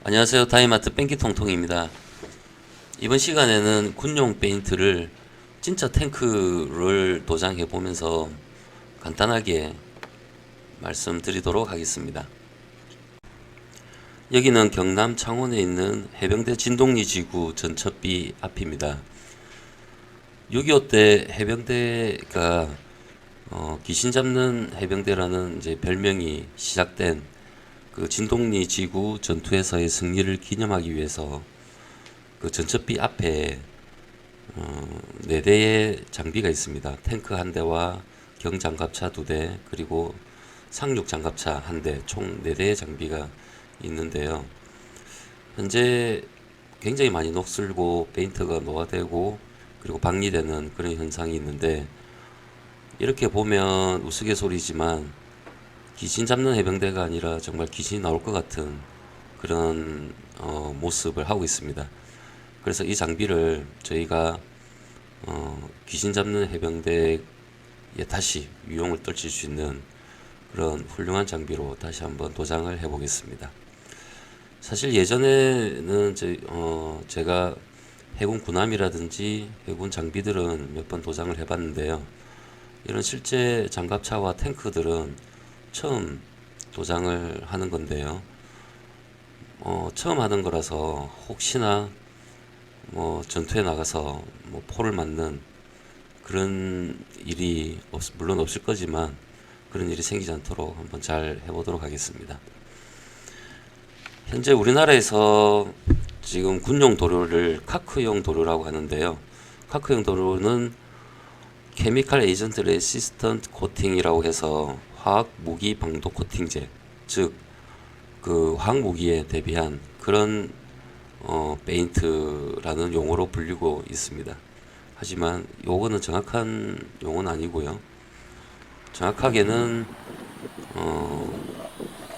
안녕하세요. 다이마트 뺑기통통입니다. 이번 시간에는 군용 페인트를 진짜 탱크를 도장해 보면서 간단하게 말씀드리도록 하겠습니다. 여기는 경남 창원에 있는 해병대 진동리 지구 전첩비 앞입니다. 6.25 때 해병대가 귀신 잡는 해병대라는 이제 별명이 시작된 그 진동리 지구 전투에서의 승리를 기념하기 위해서 그 전첩비 앞에 4대의 장비가 있습니다. 탱크 1대와 경장갑차 2대 그리고 상륙장갑차 1대 총 4대의 장비가 있는데요. 현재 굉장히 많이 녹슬고 페인트가 노화되고 그리고 박리되는 그런 현상이 있는데, 이렇게 보면 우스갯소리지만 귀신 잡는 해병대가 아니라 정말 귀신이 나올 것 같은 그런 모습을 하고 있습니다. 그래서 이 장비를 저희가 귀신 잡는 해병대에 다시 유용을 떨칠 수 있는 그런 훌륭한 장비로 다시 한번 도장을 해 보겠습니다. 사실 예전에는 제가 해군 군함이라든지 해군 장비들은 몇 번 도장을 해 봤는데요. 이런 실제 장갑차와 탱크들은 처음 도장을 하는 건데요. 처음 하는 거라서 혹시나 전투에 나가서 포를 맞는 그런 일이 물론 없을 거지만 그런 일이 생기지 않도록 한번 잘 해보도록 하겠습니다. 현재 우리나라에서 지금 군용 도료를 카크용 도료라고 하는데요. 카크용 도료는 케미컬 에이전트 레시스턴트 코팅이라고 해서 화학 무기 방도 코팅제, 즉 그 화학 무기에 대비한 그런 페인트라는 용어로 불리고 있습니다. 하지만 요거는 정확한 용어는 아니고요. 정확하게는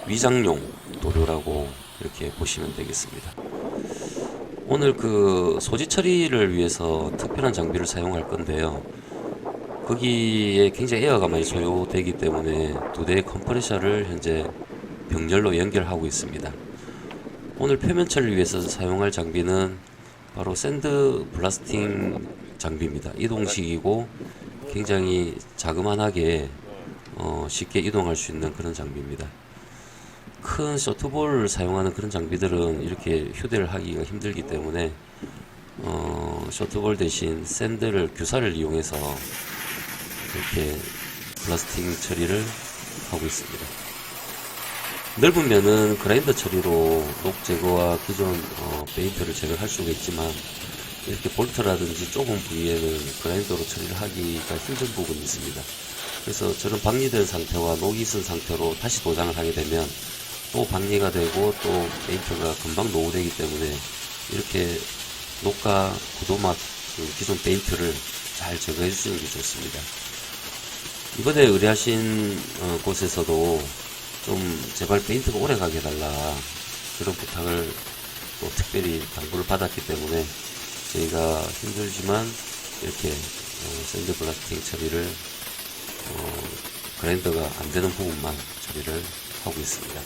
위장용 도료라고 이렇게 보시면 되겠습니다. 오늘 그 소지 처리를 위해서 특별한 장비를 사용할 건데요. 거기에 굉장히 에어가 많이 소요되기 때문에 2대의 컴프레셔를 현재 병렬로 연결하고 있습니다. 오늘 표면 처리를 위해서 사용할 장비는 바로 샌드 블라스팅 장비입니다. 이동식이고 굉장히 자그만하게 쉽게 이동할 수 있는 그런 장비입니다. 큰 쇼트볼을 사용하는 그런 장비들은 이렇게 휴대를 하기가 힘들기 때문에 쇼트볼 대신 샌드를 규사를 이용해서 이렇게 블라스팅 처리를 하고 있습니다. 넓은 면은 그라인더 처리로 녹 제거와 기존 페인트를 제거할 수가 있지만, 이렇게 볼트라든지 좁은 부위에는 그라인더로 처리를 하기가 힘든 부분이 있습니다. 그래서 저는 박리된 상태와 녹이 있은 상태로 다시 도장을 하게 되면 또 박리가 되고 또 페인트가 금방 노후되기 때문에 이렇게 녹과 구도막 기존 페인트를 잘 제거해 주시는 게 좋습니다. 이번에 의뢰하신 곳에서도 좀 제발 페인트가 오래 가게 해달라 그런 부탁을 또 특별히 당부를 받았기 때문에 저희가 힘들지만 이렇게 샌드 블라스팅 처리를 그라인더가 안 되는 부분만 처리를 하고 있습니다.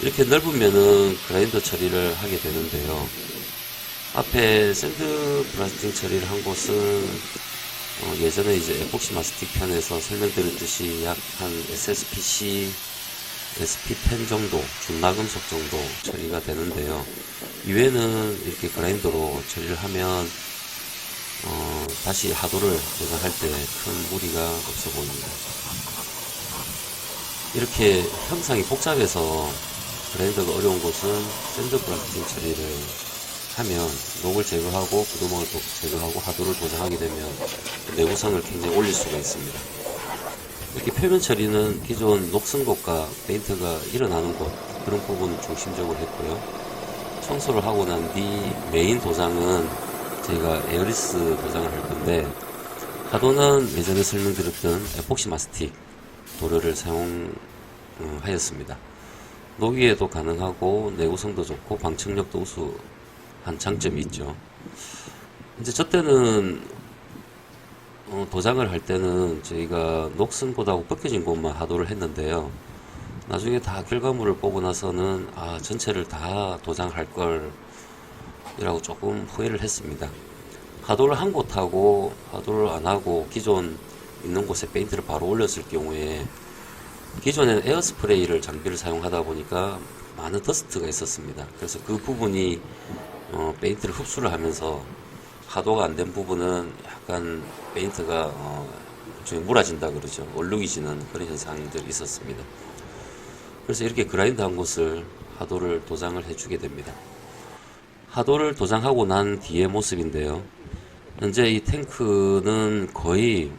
이렇게 넓은 면은 그라인더 처리를 하게 되는데요. 앞에 샌드 블라스팅 처리를 한 곳은 예전에 이제 에폭시 마스틱 편에서 설명드렸듯이 약 한 SSPC, SP10 정도, 준나금속 정도 처리가 되는데요. 이외에는 이렇게 그라인더로 처리를 하면 다시 하도를 도전할 때 큰 무리가 없어 보입니다. 이렇게 형상이 복잡해서 그라인더가 어려운 곳은 샌드 블라스팅 처리를 하면 녹을 제거하고 구도막을 제거하고 하도를 도전하게 되면 내구성을 굉장히 올릴 수가 있습니다. 이렇게 표면 처리는 기존 녹슨 곳과 페인트가 일어나는 곳, 그런 부분을 중심적으로 했고요. 청소를 하고 난 뒤 메인 도장은 저희가 에어리스 도장을 할 건데, 하도는 예전에 설명드렸던 에폭시 마스틱 도료를 사용하였습니다. 녹이에도 가능하고 내구성도 좋고 방청력도 우수한 장점이 있죠. 이제 저 때는 도장을 할 때는 저희가 녹슨 곳하고 벗겨진 곳만 하도를 했는데요. 나중에 다 결과물을 보고 나서는 전체를 다 도장할 걸 이라고 조금 후회를 했습니다. 하도를 한 곳하고 하도를 안 하고 기존 있는 곳에 페인트를 바로 올렸을 경우에, 기존에는 에어스프레이를 장비를 사용하다 보니까 많은 더스트가 있었습니다. 그래서 그 부분이 페인트를 흡수를 하면서 하도가 안 된 부분은 약간 페인트가 좀 물어진다 그러죠. 얼룩이지는 그런 현상들이 있었습니다. 그래서 이렇게 그라인드 한 곳을 하도를 도장을 해주게 됩니다. 하도를 도장하고 난 뒤의 모습인데요. 현재 이 탱크는 거의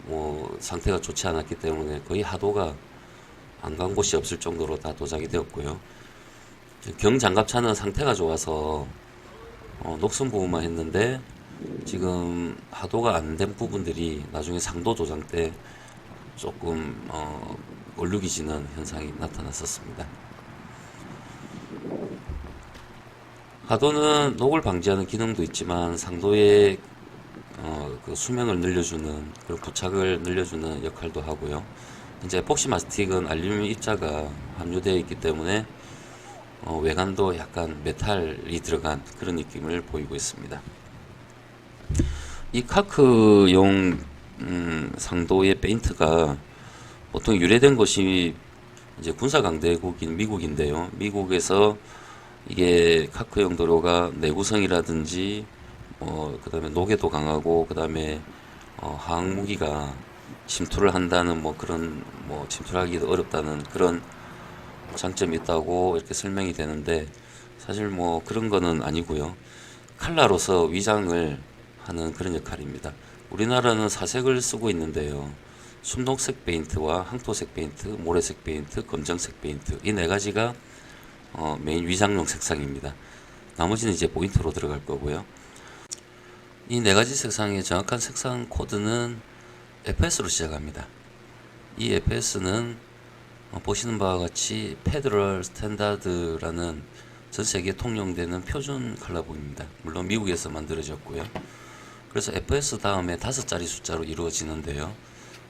상태가 좋지 않았기 때문에 거의 하도가 안 간 곳이 없을 정도로 다 도장이 되었고요. 경장갑차는 상태가 좋아서 녹슨 부분만 했는데, 지금 하도가 안 된 부분들이 나중에 상도 도장 때 조금 얼룩이 지는 현상이 나타났었습니다. 하도는 녹을 방지하는 기능도 있지만 상도의 그 수명을 늘려주는, 그런 부착을 늘려주는 역할도 하고요. 이제 에폭시 마스틱은 알루미늄 입자가 함유되어 있기 때문에 외관도 약간 메탈이 들어간 그런 느낌을 보이고 있습니다. 이 카크용 상도의 페인트가 보통 유래된 곳이 이제 군사 강대국인 미국인데요. 미국에서 이게 카크용 도료가 내구성이라든지 그 다음에 녹에도 강하고, 그 다음에 화학 무기가 침투를 한다는 그런 침투하기도 어렵다는 그런 장점이 있다고 이렇게 설명이 되는데, 사실 그런 거는 아니고요. 칼라로서 위장을 하는 그런 역할입니다. 우리나라는 사색을 쓰고 있는데요. 순녹색 페인트와 항토색 페인트, 모래색 페인트, 검정색 페인트, 이 네 가지가 메인 위장용 색상입니다. 나머지는 이제 포인트로 들어갈 거고요. 이 네 가지 색상의 정확한 색상 코드는 FS로 시작합니다. 이 FS는 보시는 바와 같이 페더럴 스탠다드라는 전 세계에 통용되는 표준 컬러북입니다. 물론 미국에서 만들어졌고요. 그래서 FS 다음에 5자리 숫자로 이루어지는데요.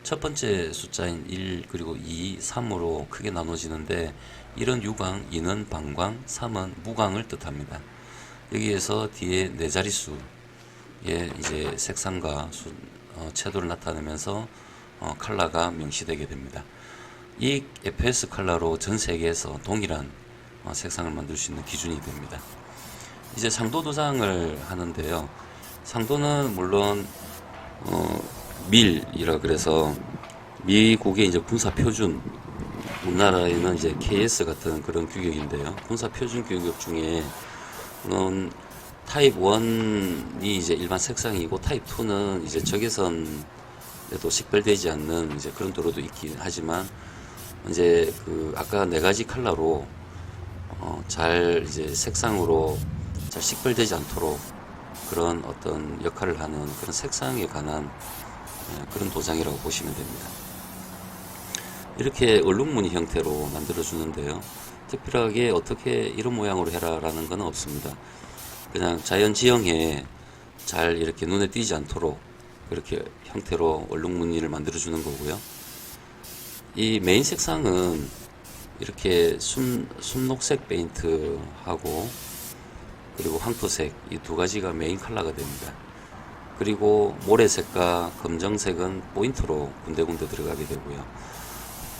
첫 번째 숫자인 1, 그리고 2, 3으로 크게 나눠지는데, 1은 유광, 2는 방광, 3은 무광을 뜻합니다. 여기에서 뒤에 4자릿수의 이제 색상과 채도를 나타내면서 컬러가 명시되게 됩니다. 이 FS 컬러로 전 세계에서 동일한 색상을 만들 수 있는 기준이 됩니다. 이제 상도 도장을 하는데요. 상도는 물론 밀이라 그래서 미국의 이제 군사 표준, 우리나라에는 이제 KS 같은 그런 규격인데요. 군사 표준 규격 중에 물론 타입 1이 이제 일반 색상이고, 타입 2는 이제 적외선에도 식별되지 않는 이제 그런 도로도 있긴 하지만, 이제 아까 네 가지 컬러로 잘 이제 색상으로 잘 식별되지 않도록 그런 어떤 역할을 하는 그런 색상에 관한 그런 도장이라고 보시면 됩니다. 이렇게 얼룩무늬 형태로 만들어 주는데요. 특별하게 어떻게 이런 모양으로 해라 라는 건 없습니다. 그냥 자연 지형에 잘 이렇게 눈에 띄지 않도록 그렇게 형태로 얼룩무늬를 만들어 주는 거고요. 이 메인 색상은 이렇게 순녹색 페인트하고, 그리고 황토색, 이 두 가지가 메인 컬러가 됩니다. 그리고 모래색과 검정색은 포인트로 군데군데 들어가게 되고요.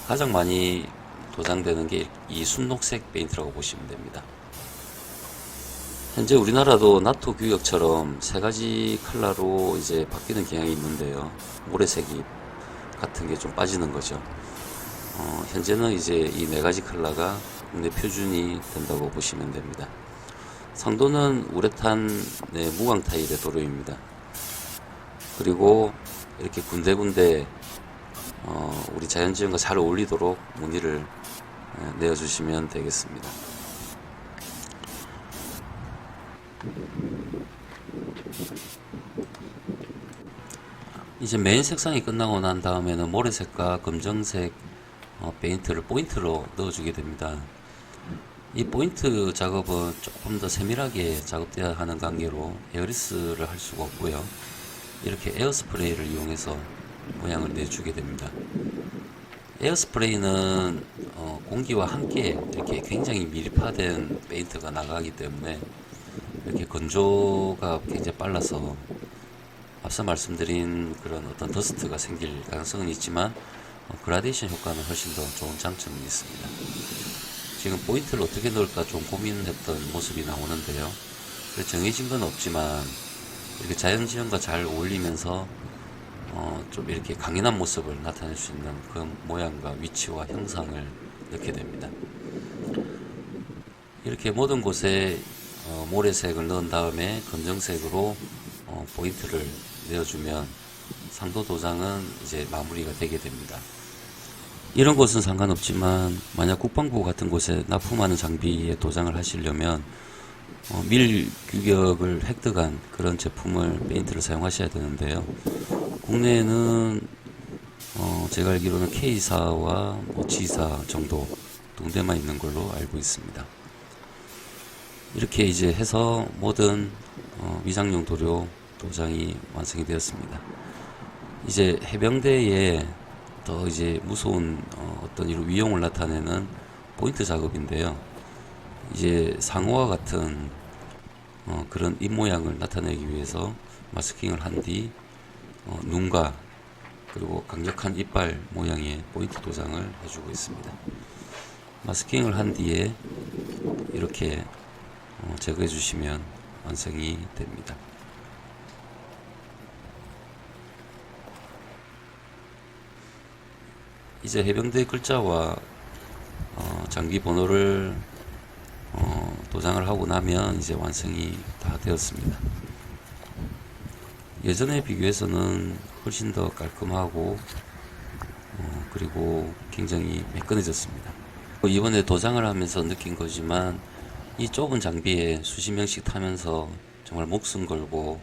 가장 많이 도장되는 게 이 순녹색 페인트라고 보시면 됩니다. 현재 우리나라도 나토 규격처럼 세 가지 컬러로 이제 바뀌는 경향이 있는데요. 모래색이 같은 게 좀 빠지는 거죠. 현재는 이제 이 네 가지 컬러가 국내 표준이 된다고 보시면 됩니다. 상도는 우레탄의 무광 타입의 도료입니다. 그리고 이렇게 군데군데 우리 자연지형과 잘 어울리도록 무늬를 내어주시면 되겠습니다. 이제 메인 색상이 끝나고 난 다음에는 모래색과 검정색 페인트를 포인트로 넣어주게 됩니다. 이 포인트 작업은 조금 더 세밀하게 작업되어야 하는 관계로 에어리스를 할 수가 없고요. 이렇게 에어스프레이를 이용해서 모양을 내주게 됩니다. 에어스프레이는 공기와 함께 이렇게 굉장히 밀폐된 페인트가 나가기 때문에 이렇게 건조가 굉장히 빨라서 앞서 말씀드린 그런 어떤 더스트가 생길 가능성은 있지만 그라데이션 효과는 훨씬 더 좋은 장점이 있습니다. 지금 포인트를 어떻게 넣을까 좀 고민했던 모습이 나오는데요. 정해진 건 없지만 이렇게 자연지형과 잘 어울리면서 좀 이렇게 강인한 모습을 나타낼 수 있는 그런 모양과 위치와 형상을 넣게 됩니다. 이렇게 모든 곳에 모래색을 넣은 다음에 검정색으로 포인트를 내어주면 상도 도장은 이제 마무리가 되게 됩니다. 이런 곳은 상관없지만 만약 국방부 같은 곳에 납품하는 장비에 도장을 하시려면 밀 규격을 획득한 그런 제품을 페인트를 사용하셔야 되는데요. 국내에는 제가 알기로는 K사와 G사 정도 동대만 있는 걸로 알고 있습니다. 이렇게 이제 해서 모든 위장용 도료 도장이 완성이 되었습니다. 이제 해병대에 더 이제 무서운 어떤 이런 위용을 나타내는 포인트 작업인데요. 이제 상어와 같은 그런 입 모양을 나타내기 위해서 마스킹을 한 뒤 눈과 그리고 강력한 이빨 모양의 포인트 도장을 해주고 있습니다. 마스킹을 한 뒤에 이렇게 제거해 주시면 완성이 됩니다. 이제 해병대 글자와 장비 번호를 도장을 하고 나면 이제 완성이 다 되었습니다. 예전에 비교해서는 훨씬 더 깔끔하고 그리고 굉장히 매끈해졌습니다. 이번에 도장을 하면서 느낀 거지만 이 좁은 장비에 수십 명씩 타면서 정말 목숨 걸고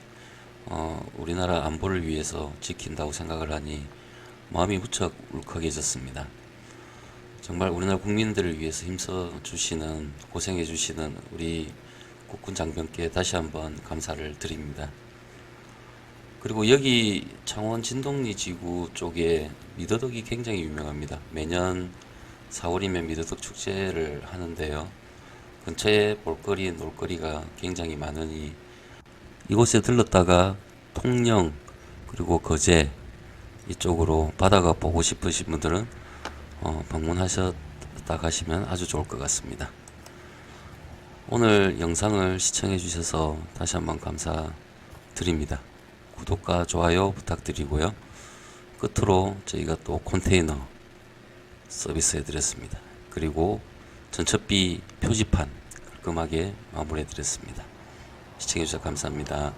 우리나라 안보를 위해서 지킨다고 생각을 하니 마음이 무척 울컥해졌습니다. 정말 우리나라 국민들을 위해서 힘써 주시는, 고생해 주시는 우리 국군 장병께 다시 한번 감사를 드립니다. 그리고 여기 창원 진동리 지구 쪽에 미더덕이 굉장히 유명합니다. 매년 4월이면 미더덕 축제를 하는데요. 근처에 볼거리, 놀거리가 굉장히 많으니 이곳에 들렀다가 통영 그리고 거제 이쪽으로 바다가 보고 싶으신 분들은 방문하셨다 가시면 아주 좋을 것 같습니다. 오늘 영상을 시청해 주셔서 다시 한번 감사드립니다. 구독과 좋아요 부탁드리고요. 끝으로 저희가 또 컨테이너 서비스 해드렸습니다. 그리고 전첩비 표지판 깔끔하게 마무리해 드렸습니다. 시청해 주셔서 감사합니다.